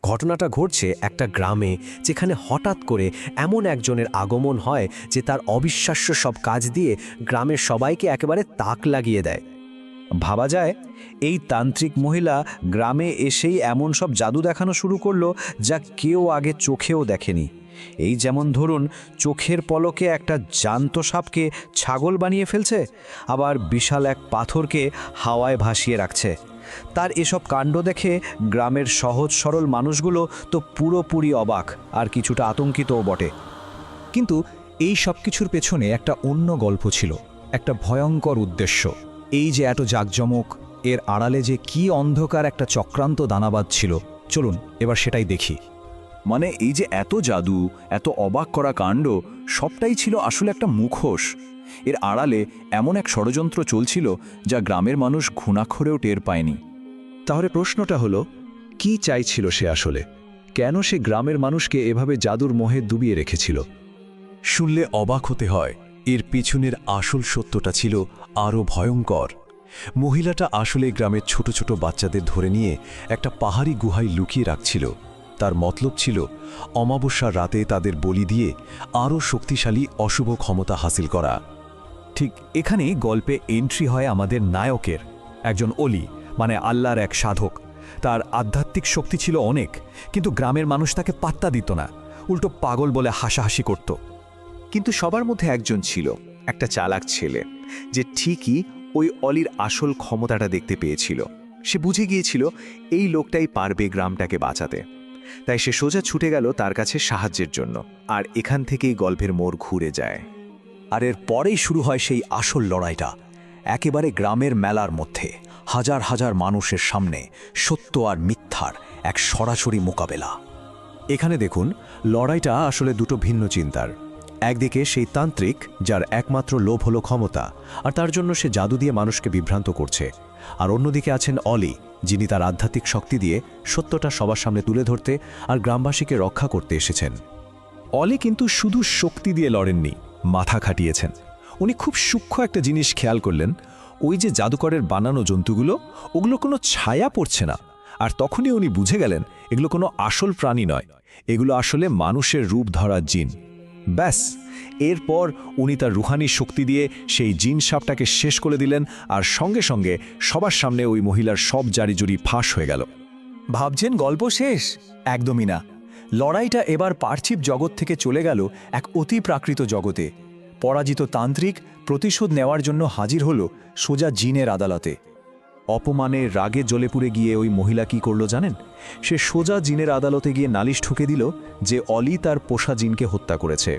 ঘটনাটা ঘটছে একটা গ্রামে, যেখানে হঠাৎ করে এমন একজনের আগমন হয় যে তার অবিশ্বাস্য সব কাজ দিয়ে গ্রামের সবাইকে একেবারে তাক লাগিয়ে দেয়। ভাবা যায় এই তান্ত্রিক মহিলা গ্রামে এসেই এমন সব জাদু দেখানো শুরু করলো যা কেউ আগে চোখেও দেখেনি। এই যেমন ধরুন, চোখের পলকে একটা জ্যান্ত সাপকে ছাগল বানিয়ে ফেলছে, আবার বিশাল এক পাথরকে হাওয়ায় ভাসিয়ে রাখছে। তার এসব কাণ্ড দেখে গ্রামের সহজ সরল মানুষগুলো তো পুরোপুরি অবাক আর কিছুটা আতঙ্কিতও বটে। কিন্তু এই সব কিছুর পেছনে একটা অন্য গল্প ছিল, একটা ভয়ঙ্কর উদ্দেশ্য। এই যে এত জাঁকজমক, এর আড়ালে যে কি অন্ধকার একটা চক্রান্ত দানাবাদ ছিল, চলুন এবার সেটাই দেখি। মানে এই যে এত জাদু, এত অবাক করা কাণ্ড, সবটাই ছিল আসলে একটা মুখোশ। এর আড়ালে এমন এক ষড়যন্ত্র চলছিল যা গ্রামের মানুষ ঘুণাক্ষরেও টের পায়নি। তাহলে প্রশ্নটা হলো, কি চাইছিল সে আসলে? কেন সে গ্রামের মানুষকে এভাবে জাদুর মোহে ডুবিয়ে রেখেছিল? শুনলে অবাক হতে হয়, এর পিছনের আসল সত্যটা ছিল আরও ভয়ঙ্কর। মহিলাটা আসলে গ্রামের ছোট ছোট বাচ্চাদের ধরে নিয়ে একটা পাহাড়ি গুহায় লুকিয়ে রাখছিল। তার মতলব ছিল অমাবস্যার রাতে তাদের বলি দিয়ে আরও শক্তিশালী অশুভ ক্ষমতা হাসিল করা। ঠিক এখানেই গল্পে এন্ট্রি হয় আমাদের নায়কের, একজন অলি, মানে আল্লাহর এক সাধক। তার আধ্যাত্মিক শক্তি ছিল অনেক, কিন্তু গ্রামের মানুষ তাকে পাত্তা দিত না, উল্টো পাগল বলে হাসাহাসি করত। কিন্তু সবার মধ্যে একজন ছিল, একটা চালাক ছেলে, যে ঠিকই ওই অলির আসল ক্ষমতাটা দেখতে পেয়েছিল। সে বুঝে গিয়েছিল এই লোকটাই পারবে গ্রামটাকে বাঁচাতে। তাই সে সোজা ছুটে গেল তার কাছে সাহায্যের জন্য। আর এখান থেকেই গল্পের মোড় ঘুরে যায়। আর এর পরেই শুরু হয় সেই আসল লড়াইটা, একেবারে গ্রামের মেলার মধ্যে, হাজার হাজার মানুষের সামনে সত্য আর মিথ্যার এক সরাসরি মোকাবেলা। এখানে দেখুন, লড়াইটা আসলে দুটো ভিন্ন চিন্তার। একদিকে সেই তান্ত্রিক, যার একমাত্র লোভ হলো ক্ষমতা, আর তার জন্য সে জাদু দিয়ে মানুষকে বিভ্রান্ত করছে। আর অন্যদিকে আছেন অলি, যিনি তার আধ্যাত্মিক শক্তি দিয়ে সত্যটা সবার সামনে তুলে ধরতে আর গ্রামবাসীকে রক্ষা করতে এসেছেন। অলি কিন্তু শুধু শক্তি দিয়ে লড়েননি, মাথা খাটিয়েছেন। উনি খুব সূক্ষ্ম একটা জিনিস খেয়াল করলেন, ওই যে জাদুকরের বানানো জন্তুগুলো, ওগুলো কোনো ছায়া পড়ছে না। আর তখনই উনি বুঝে গেলেন এগুলো কোনো আসল প্রাণী নয়, এগুলো আসলে মানুষের রূপ ধরা জিন। ব্যাস, এরপর উনি তার রুহানি শক্তি দিয়ে সেই জিন সাপটাকে শেষ করে দিলেন, আর সঙ্গে সঙ্গে সবার সামনে ওই মহিলার সব জারিজুরি ফাঁস হয়ে গেল। ভাবছেন গল্প শেষ? একদমই না। লড়াইটা এবার পার্থিব জগৎ থেকে চলে গেল এক অতি প্রাকৃত জগতে। পরাজিত তান্ত্রিক প্রতিশোধ নেওয়ার জন্য হাজির হল সোজা জিনের আদালতে। অপমানে রাগে জ্বলে পুড়ে গিয়ে ওই মহিলা কি করল জানেন? সে সোজা জিনের আদালতে গিয়ে নালিশ ঠুকে দিল যে অলি তার পোষা জিনকে হত্যা করেছে।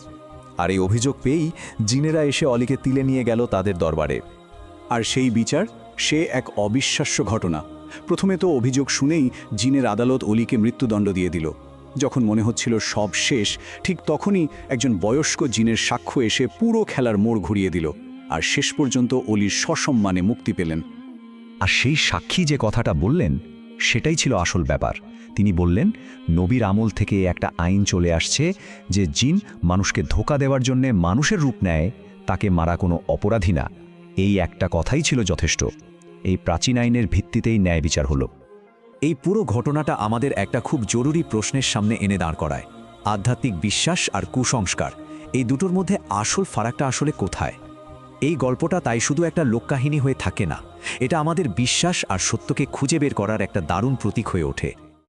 আর এই অভিযোগ পেয়েই জিনেরা এসে অলিকে তুলে নিয়ে গেল তাদের দরবারে। আর সেই বিচার, সে এক অবিশ্বাস্য ঘটনা। প্রথমে তো অভিযোগ শুনেই জিনের আদালত অলিকে মৃত্যুদণ্ড দিয়ে দিল। যখন মনে হচ্ছিল সব শেষ, ঠিক তখনই একজন বয়স্ক জিনের সাক্ষ্য এসে পুরো খেলার মোড় ঘুরিয়ে দিল। আর শেষ পর্যন্ত অলির সসম্মানে মুক্তি পেলেন। আর সেই সাক্ষী যে কথাটা বললেন, সেটাই ছিল আসল ব্যাপার। তিনি বললেন, নবীর আমল থেকে একটা আইন চলে আসছে যে জিন মানুষকে ধোঁকা দেওয়ার জন্যে মানুষের রূপ নেয়, তাকে মারা কোনো অপরাধী না। এই একটা কথাই ছিল যথেষ্ট। এই প্রাচীন আইনের ভিত্তিতেই ন্যায় বিচার হলো। এই পুরো ঘটনাটা আমাদের একটা খুব জরুরি প্রশ্নের সামনে এনে দাঁড় করায়। আধ্যাত্মিক বিশ্বাস আর কুসংস্কার, এই দুটোর মধ্যে আসল ফারাকটা আসলে কোথায়? এই গল্পটা তাই শুধু একটা লোককাহিনী হয়ে থাকে না, এটা আমাদের বিশ্বাস আর সত্যকে খুঁজে বের করার একটা দারুণ প্রতীক হয়ে ওঠে।